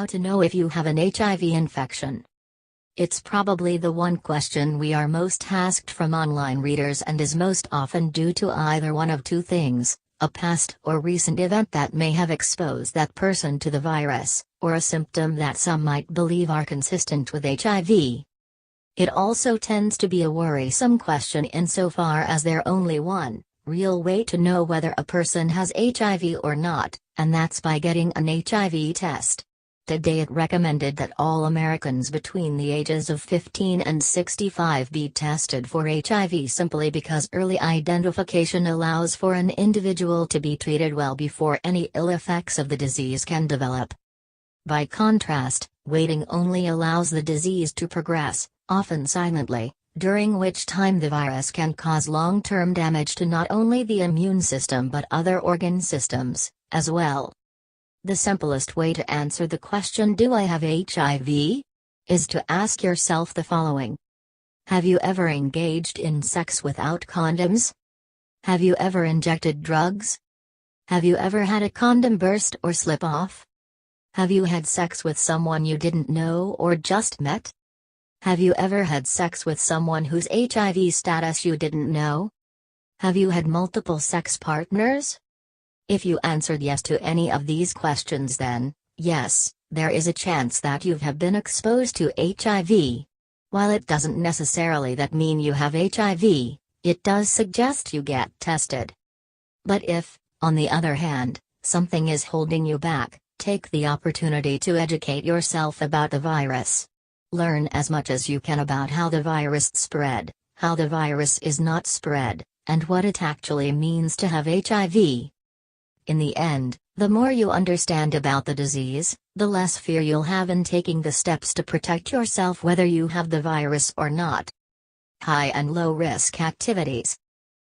to know if you have an HIV infection. It's probably the one question we are most asked from online readers and is most often due to either one of two things: a past or recent event that may have exposed that person to the virus, or a symptom that some might believe are consistent with HIV. It also tends to be a worrisome question insofar as there's only one real way to know whether a person has HIV or not, and that's by getting an HIV test. Today it recommended that all Americans between the ages of 15 and 65 be tested for HIV simply because early identification allows for an individual to be treated well before any ill effects of the disease can develop. By contrast, waiting only allows the disease to progress, often silently, during which time the virus can cause long-term damage to not only the immune system but other organ systems, as well. The simplest way to answer the question "Do I have HIV?" is to ask yourself the following. Have you ever engaged in sex without condoms? Have you ever injected drugs? Have you ever had a condom burst or slip off? Have you had sex with someone you didn't know or just met? Have you ever had sex with someone whose HIV status you didn't know? Have you had multiple sex partners? If you answered yes to any of these questions, then, yes, there is a chance that you have been exposed to HIV. While it doesn't necessarily that mean you have HIV, it does suggest you get tested. But if, on the other hand, something is holding you back, take the opportunity to educate yourself about the virus. Learn as much as you can about how the virus spread, how the virus is not spread, and what it actually means to have HIV. In the end, the more you understand about the disease, the less fear you'll have in taking the steps to protect yourself whether you have the virus or not. High and low risk activities.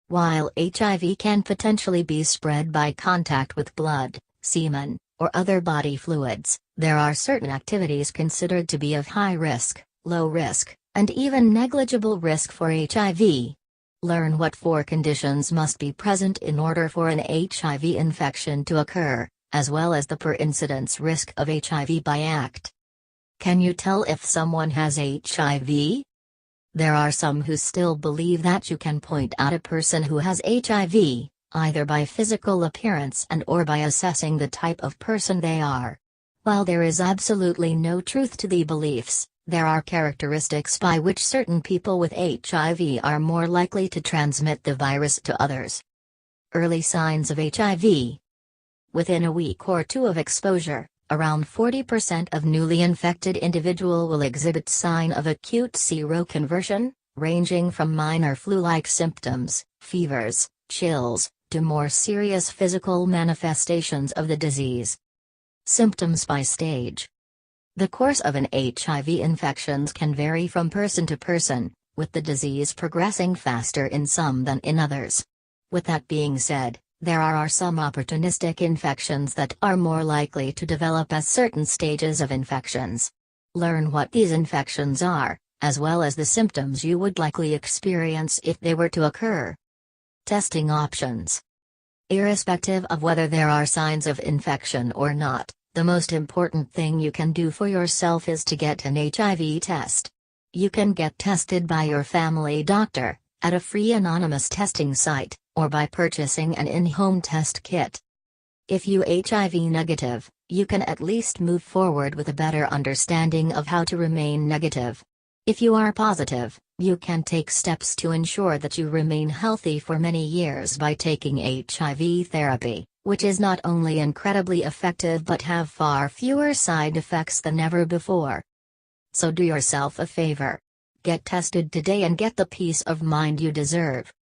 While HIV can potentially be spread by contact with blood, semen, or other body fluids, there are certain activities considered to be of high risk, low risk, and even negligible risk for HIV. Learn what 4 conditions must be present in order for an HIV infection to occur, as well as the per incidence risk of HIV by act. Can you tell if someone has HIV? There are some who still believe that you can point out a person who has HIV, either by physical appearance and/or by assessing the type of person they are. While there is absolutely no truth to the beliefs, there are characteristics by which certain people with HIV are more likely to transmit the virus to others. Early signs of HIV. Within a week or two of exposure, around 40% of newly infected individuals will exhibit sign of acute seroconversion, ranging from minor flu-like symptoms, fevers, chills, to more serious physical manifestations of the disease. Symptoms by stage. The course of an HIV infection can vary from person to person, with the disease progressing faster in some than in others. With that being said, there are some opportunistic infections that are more likely to develop at certain stages of infections. Learn what these infections are, as well as the symptoms you would likely experience if they were to occur. Testing options. Irrespective of whether there are signs of infection or not, the most important thing you can do for yourself is to get an HIV test. You can get tested by your family doctor, at a free anonymous testing site, or by purchasing an in-home test kit. If you HIV negative, you can at least move forward with a better understanding of how to remain negative. If you are positive, you can take steps to ensure that you remain healthy for many years by taking HIV therapy, which is not only incredibly effective but have far fewer side effects than ever before. So do yourself a favor. Get tested today and get the peace of mind you deserve.